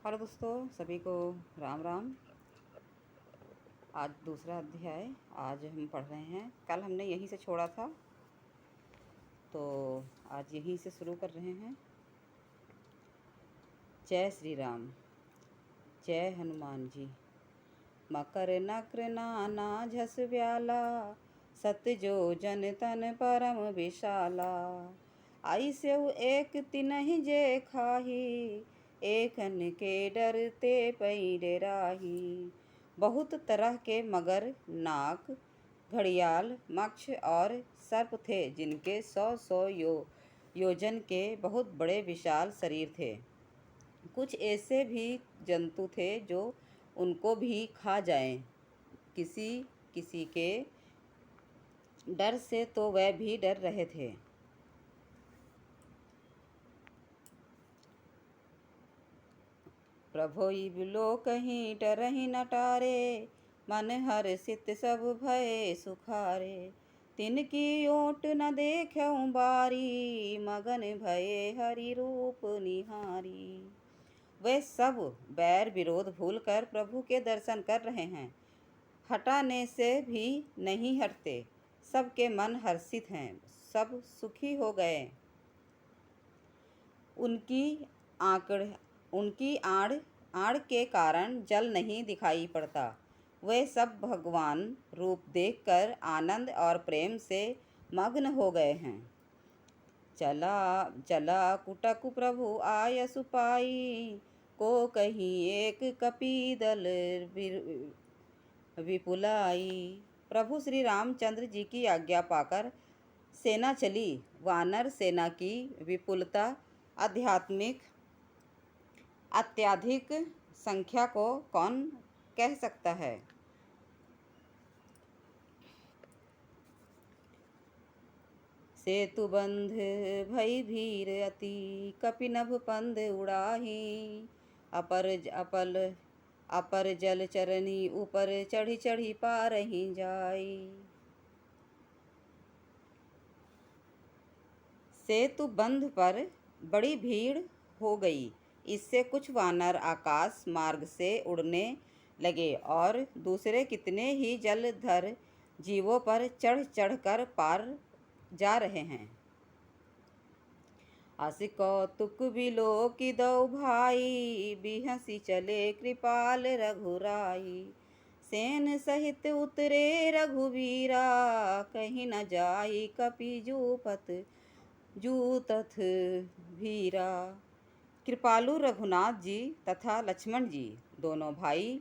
Hello दोस्तों, सभी को राम राम। आज दूसरा अध्याय आज हम पढ़ रहे हैं। कल हमने यहीं से छोड़ा था, तो आज यहीं से शुरू कर रहे हैं। जय श्री राम, जय हनुमान जी। मकर नक्र नाना झस व्याला, सत जो जन तन परम विशाला। आई सेउ एक तिनहि जे खाही, एकन के डरते पई डेराही। बहुत तरह के मगर, नाग, घड़ियाल, मक्ष और सर्प थे, जिनके 100 योजन के बहुत बड़े विशाल शरीर थे। कुछ ऐसे भी जंतु थे जो उनको भी खा जाएं। किसी किसी के डर से तो वह भी डर रहे थे। प्रभु इबलो कहीं डरहि न टारे, मन हर्षित सब भये सुखारे। तिनकी ओट न देखऊं बारी, मगन भये हरि रूप निहारी। वे सब बैर विरोध भूलकर प्रभु के दर्शन कर रहे हैं, हटाने से भी नहीं हटते। सबके मन हर्षित हैं, सब सुखी हो गए। उनकी आड़ के कारण जल नहीं दिखाई पड़ता। वे सब भगवान रूप देखकर आनंद और प्रेम से मग्न हो गए हैं। चला चला कुटक प्रभु आयसु पाई, को कहीं एक कपीदल विपुलाई। प्रभु श्री रामचंद्र जी की आज्ञा पाकर सेना चली। वानर सेना की विपुलता अत्यधिक संख्या को कौन कह सकता है। सेतु बंध भई भीर अति, कपिनभ पंद उड़ाही। अपर जल चरनी ऊपर, चढ़ी चढ़ी पारही जाई। सेतु बंध पर बड़ी भीड़ हो गई। इससे कुछ वानर आकाश मार्ग से उड़ने लगे और दूसरे कितने ही जलधर जीवों पर चढ़ चढ़कर पार जा रहे हैं। आसि कौतुक बिलो की दो भाई, बिहसी चले कृपाल रघुराई। सेन सहित उतरे रघुवीरा, कहीं न जाई कपि जूतथ भीरा। कृपालु रघुनाथ जी तथा लक्ष्मण जी दोनों भाई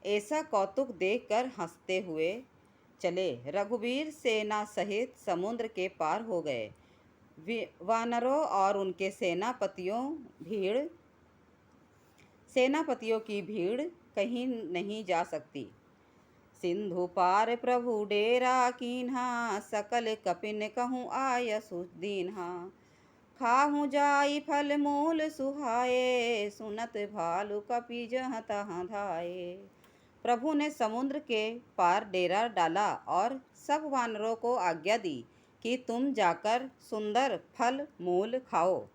ऐसा कौतुक देखकर हंसते हुए चले। रघुवीर सेना सहित समुद्र के पार हो गए। वानरों और उनके सेनापतियों की भीड़ कहीं नहीं जा सकती। सिंधु पार प्रभु डेरा कीन्हा, सकल कपिन कहूँ आयसु दीन्हा। खाहु जाई फल मूल सुहाए, सुनत भालु कपि जहाँ तहाँ धाये। प्रभु ने समुद्र के पार डेरा डाला और सब वानरों को आज्ञा दी कि तुम जाकर सुंदर फल मूल खाओ।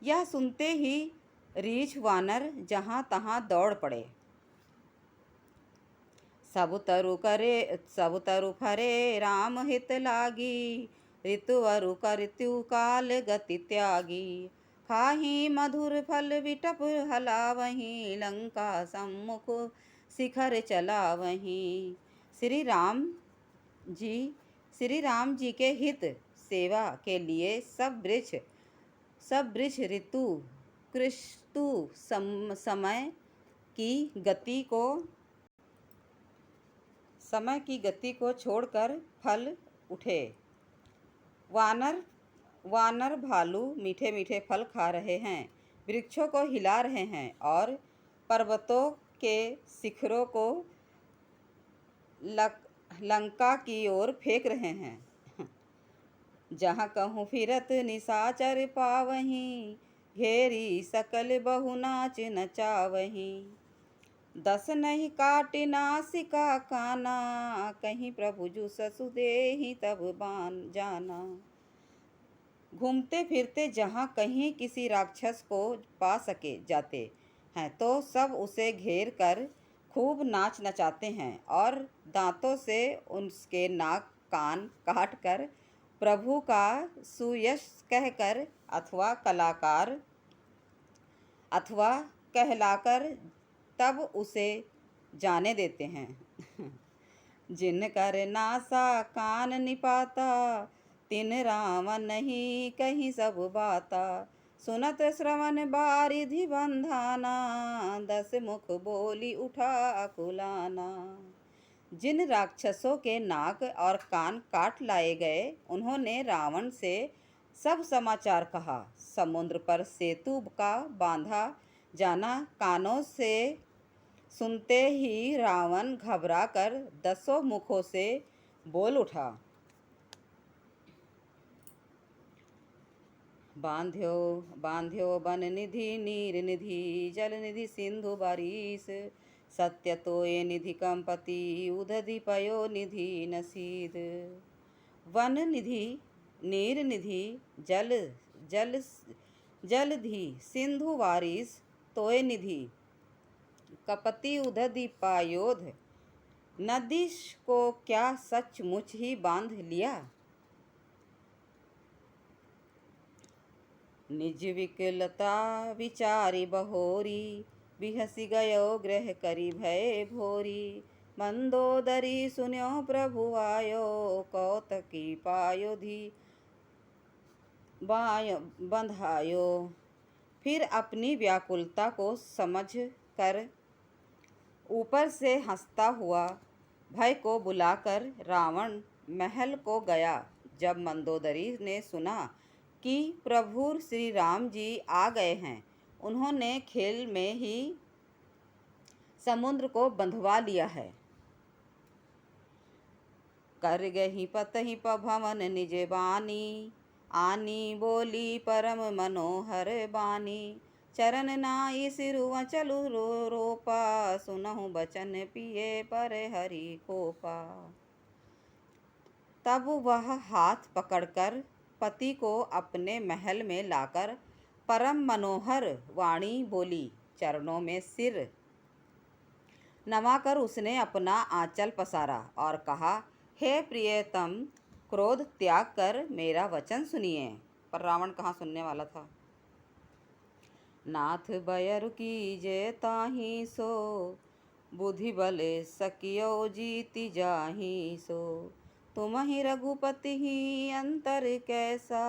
यह सुनते ही रीछ वानर जहाँ तहाँ दौड़ पड़े। सब तरु फरे राम हित लागी, ऋतुवरु करत्यु काल गति त्यागी। खाही मधुर फल विटप हलावहीं, लंका सम्मुख शिखर चलावहीं। श्री राम जी के हित सेवा के लिए सब वृक्ष ऋतु कृष्तु समय की गति को छोड़कर फल उठे। वानर भालू मीठे मीठे फल खा रहे हैं, वृक्षों को हिला रहे हैं और पर्वतों के शिखरों को लंका की ओर फेंक रहे हैं। जहाँ कहूँ फिरत निशाचर पावहीं, घेरी सकल बहु नाच नचावहीं। 10 नहीं काटि नासिका काना, कहीं प्रभु जु ससु देहि तब जाना। घूमते फिरते जहाँ कहीं किसी राक्षस को पा सके जाते, हैं तो सब उसे घेर कर खूब नाच नचाते हैं और दांतों से उसके नाक कान काट कर प्रभु का सुयश कहकर अथवा कलाकार अथवा कहलाकर तब उसे जाने देते हैं। जिन कर नासा कान निपाता, तिन राम नहीं कहीं सब बाता। सुनत श्रवण बारिधि बंधाना, 10 मुख बोली उठा अकुलाना। जिन राक्षसों के नाक और कान काट लाए गए, उन्होंने रावण से सब समाचार कहा। समुद्र पर सेतु का बांधा जाना कानों से सुनते ही रावण घबरा कर 10 मुखों से बोल उठा। बांध्यो बांध्यो बन निधि नीर निधि, जल निधि सिंधु बारिश। सत्य तोय निधि कंपति, उदधि पयो निधि नसीद। वन निधि नीर निधि, जल जल जलधि सिंधु वारिस। तोय निधि कपति उदधि पायोध। नदी को क्या सचमुच ही बांध लिया। निज विकलता विचारी बहोरी, बिहसी गयो ग्रह करी भय भोरी। मंदोदरी सुन्यो प्रभु आयो, कौतकी पायो धी बंधायो। फिर अपनी व्याकुलता को समझ कर ऊपर से हंसता हुआ भय को बुलाकर रावण महल को गया। जब मंदोदरी ने सुना कि प्रभु श्री राम जी आ गए हैं, उन्होंने खेल में ही समुद्र को बंधवा लिया है। कर गही पतहि भवन निज बानी, आनी बोली परम मनोहर बानी। चरण नाई सिरु चलु रोपा, सुनहु बचन पिए पर हरि कोपा। तब वह हाथ पकड़कर पति को अपने महल में लाकर परम मनोहर वाणी बोली। चरणों में सिर नवाकर उसने अपना आंचल पसारा और कहा, हे प्रियतम, क्रोध त्याग कर मेरा वचन सुनिए। पर रावण कहाँ सुनने वाला था। नाथ बयरु कीजे ताहि सो, बुद्धि बल सकियो जीति जाहि सो। तुमहि रघुपति ही अंतर कैसा,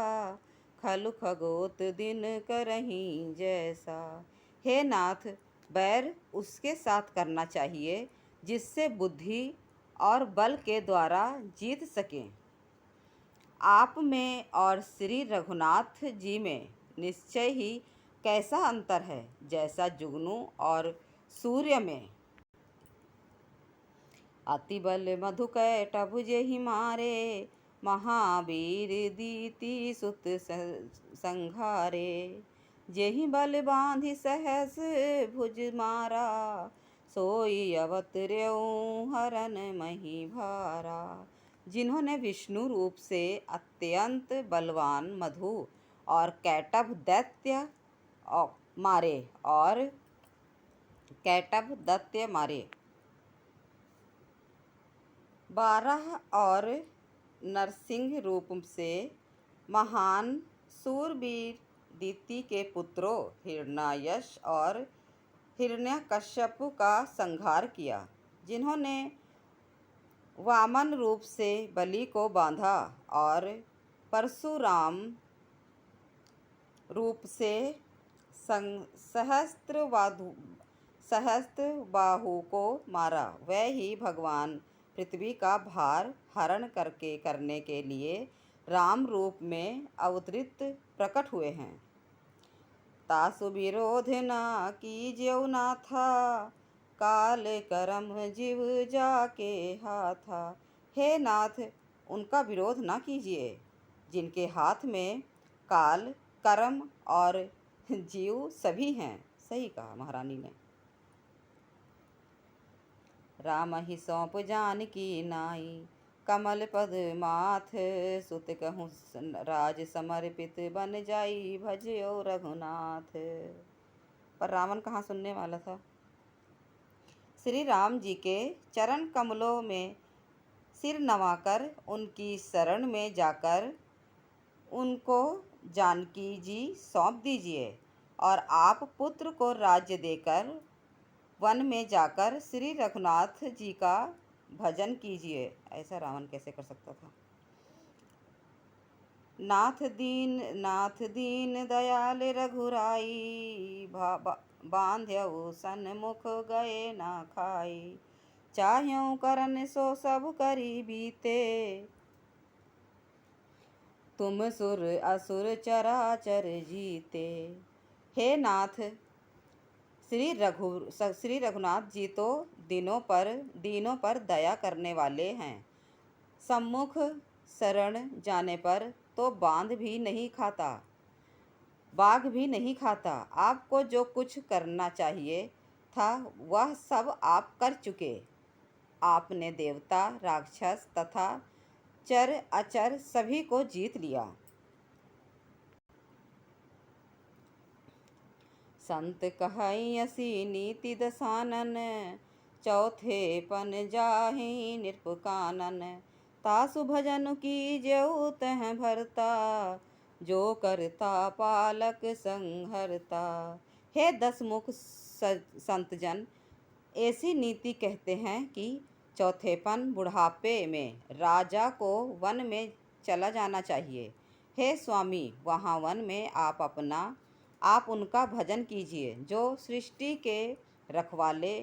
खलु खगोत दिन करहीं जैसा। हे नाथ, बैर उसके साथ करना चाहिए जिससे बुद्धि और बल के द्वारा जीत सकें। आप में और श्री रघुनाथ जी में निश्चय ही कैसा अंतर है, जैसा जुगनू और सूर्य में। अति बल मधुकैटभ जेहि मारे, महावीर दीति सुत संघारे। जेहि बल बांधि सहस भुज मारा, सोई अवतर्यउ हरन मही भारा। जिन्होंने विष्णु रूप से अत्यंत बलवान मधु और कैटभ दैत्य मारे। 12 और नरसिंह रूप से महान सूरवीर दीति के पुत्रों हिरण्यायश और हिरण्यकश्यपु का संहार किया। जिन्होंने वामन रूप से बलि को बांधा और परशुराम रूप से सहस्त्र बाहु को मारा, वह ही भगवान पृथ्वी का भार हरण करने के लिए राम रूप में अवतरित प्रकट हुए हैं। तासु विरोध न कीज्यउ नाथा, काल करम जीव जाके हाथा। हे नाथ, उनका विरोध न कीजिए जिनके हाथ में काल, कर्म और जीव सभी हैं। सही कहा महारानी ने। राम ही सौंप जानकी नाई, कमल पद माथ। सुत कहूँ राज समर्पित, बन जाई भजयो रघुनाथ। पर रावण कहाँ सुनने वाला था। श्री राम जी के चरण कमलों में सिर नवाकर उनकी शरण में जाकर उनको जानकी जी सौंप दीजिए और आप पुत्र को राज्य देकर वन में जाकर श्री रघुनाथ जी का भजन कीजिए। ऐसा रावण कैसे कर सकता था। नाथ दीन दयाल रघुराई, बांध्यऊ सन्मुख गए ना खाई, चाह्यों करन सो सब करी बीते, तुम सुर असुर चराचर जीते। हे नाथ, श्री रघुनाथ जी तो दीनों पर दया करने वाले हैं। सम्मुख शरण जाने पर तो बांध भी नहीं खाता, बाघ भी नहीं खाता। आपको जो कुछ करना चाहिए था वह सब आप कर चुके। आपने देवता, राक्षस तथा चर अचर सभी को जीत लिया। संत कहई असी नीति दसानन, चौथे पन जाहि निरपुकानन, तासु भजन की जेऊ तह भरता, जो करता पालक संहरता। हे दसमुख संतजन, ऐसी नीति कहते हैं कि चौथेपन बुढ़ापे में राजा को वन में चला जाना चाहिए। हे स्वामी, वहाँ वन में आप उनका भजन कीजिए जो सृष्टि के रखवाले,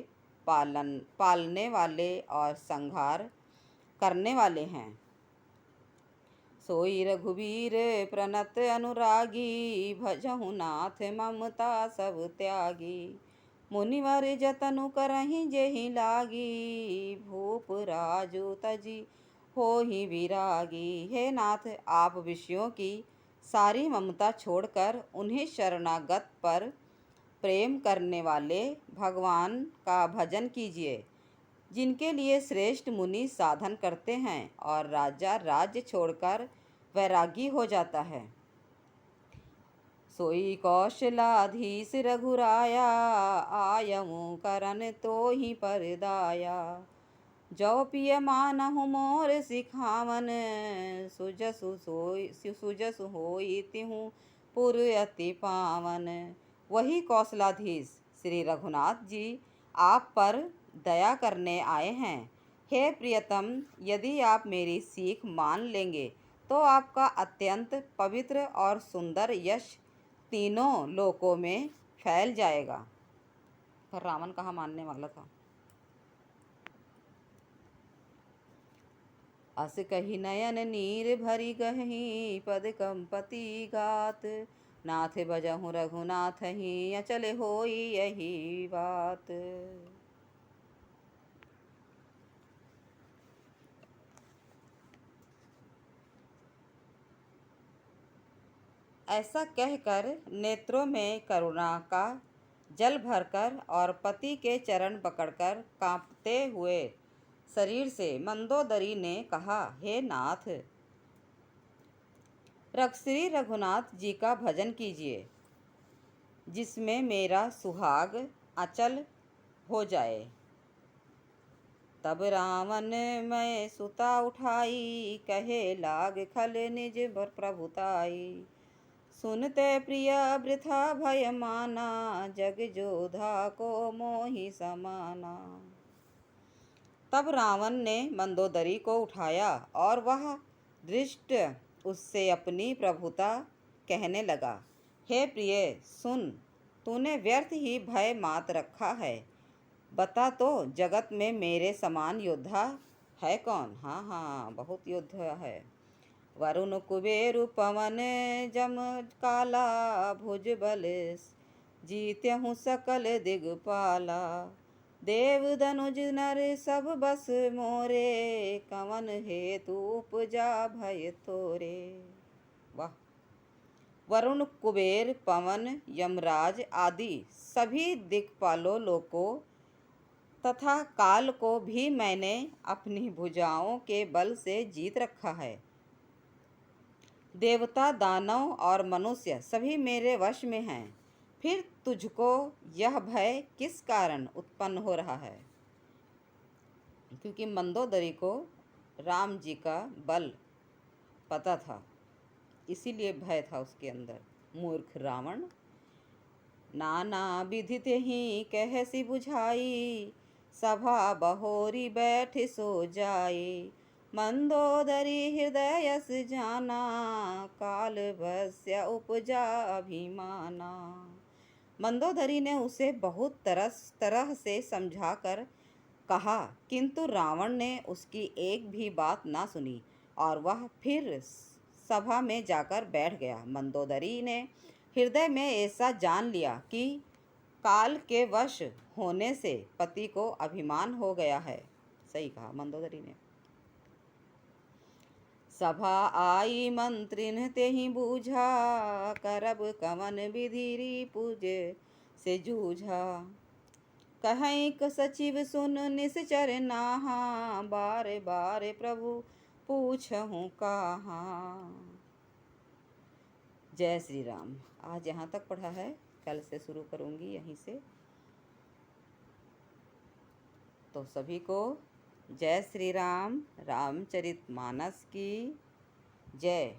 पालने वाले और संहार करने वाले हैं। सोई रघुवीर प्रणत अनुरागी, भजहु नाथ ममता सब त्यागी, मुनिवर जतनु करहि जेहि लागी, भूप राजु तजी होहि विरागी। हे नाथ, आप विषयों की सारी ममता छोड़कर उन्हें शरणागत पर प्रेम करने वाले भगवान का भजन कीजिए, जिनके लिए श्रेष्ठ मुनि साधन करते हैं और राजा राज्य छोड़कर वैरागी हो जाता है। सोई कौशलाधीश रघुराया, आयऊ करन तो ही परदाया, जो पिय मानहु मोर सिखावन, सुजसु होई तिहु पुर अति पावन। वही कौशलाधीश श्री रघुनाथ जी आप पर दया करने आए हैं। हे प्रियतम, यदि आप मेरी सीख मान लेंगे तो आपका अत्यंत पवित्र और सुंदर यश तीनों लोकों में फैल जाएगा। पर रावण कहाँ मानने वाला था। अस कही नयन नीर भरी गही, पद कंपति गात, नाथ बजहु रघुनाथ ही, अचल होई यही बात। ऐसा कहकर नेत्रों में करुणा का जल भरकर और पति के चरण पकड़कर कांपते हुए शरीर से मंदोदरी ने कहा, हे नाथ, श्री रघुनाथ जी का भजन कीजिए, जिसमें मेरा सुहाग अचल हो जाए। तब रावण मैं सुता उठाई, कहे लाग खल निज प्रभुताई, सुनते प्रिय वृथा भय माना, जग जोधा को मोहि समाना। तब रावण ने मंदोदरी को उठाया और वह दृष्ट उससे अपनी प्रभुता कहने लगा। हे प्रिय, सुन, तूने व्यर्थ ही भय मात रखा है। बता तो, जगत में मेरे समान योद्धा है कौन। हाँ हाँ, बहुत योद्धा है। वरुण कुबेर पवन जम काला, भुज बल जीत्यहु सकल दिगपाला, देव दनुज नर सब बस मोरे, कवन हेतु उपजा भय तोरे। वाह। वरुण, कुबेर, पवन, यमराज आदि सभी दिक्पालों लोकों तथा काल को भी मैंने अपनी भुजाओं के बल से जीत रखा है। देवता, दानव और मनुष्य सभी मेरे वश में हैं। फिर तुझको यह भय किस कारण उत्पन्न हो रहा है? क्योंकि मंदोदरी को राम जी का बल पता था, इसीलिए भय था उसके अंदर। मूर्ख रावण, नाना विधि ही कहसी बुझाई, सभा बहोरी बैठ सो जाए। मंदोदरी हृदयस जाना, काल भस्य उपजा अभिमाना। मंदोदरी ने उसे बहुत तरह से समझाकर कहा, किंतु रावण ने उसकी एक भी बात ना सुनी और वह फिर सभा में जाकर बैठ गया। मंदोदरी ने हृदय में ऐसा जान लिया कि काल के वश होने से पति को अभिमान हो गया है। सही कहा मंदोदरी ने। सभा आई मंत्रिन ते ही बूझा, करब कवन विधि पूजे से जूझा। कहें सचिव सुन निश्चर नाहा, बारे बारे प्रभु पूछहूँ कहाँ। जय श्री राम। आज यहाँ तक पढ़ा है, कल से शुरू करूँगी यहीं से। तो सभी को जय श्री राम, रामचरितमानस की जय।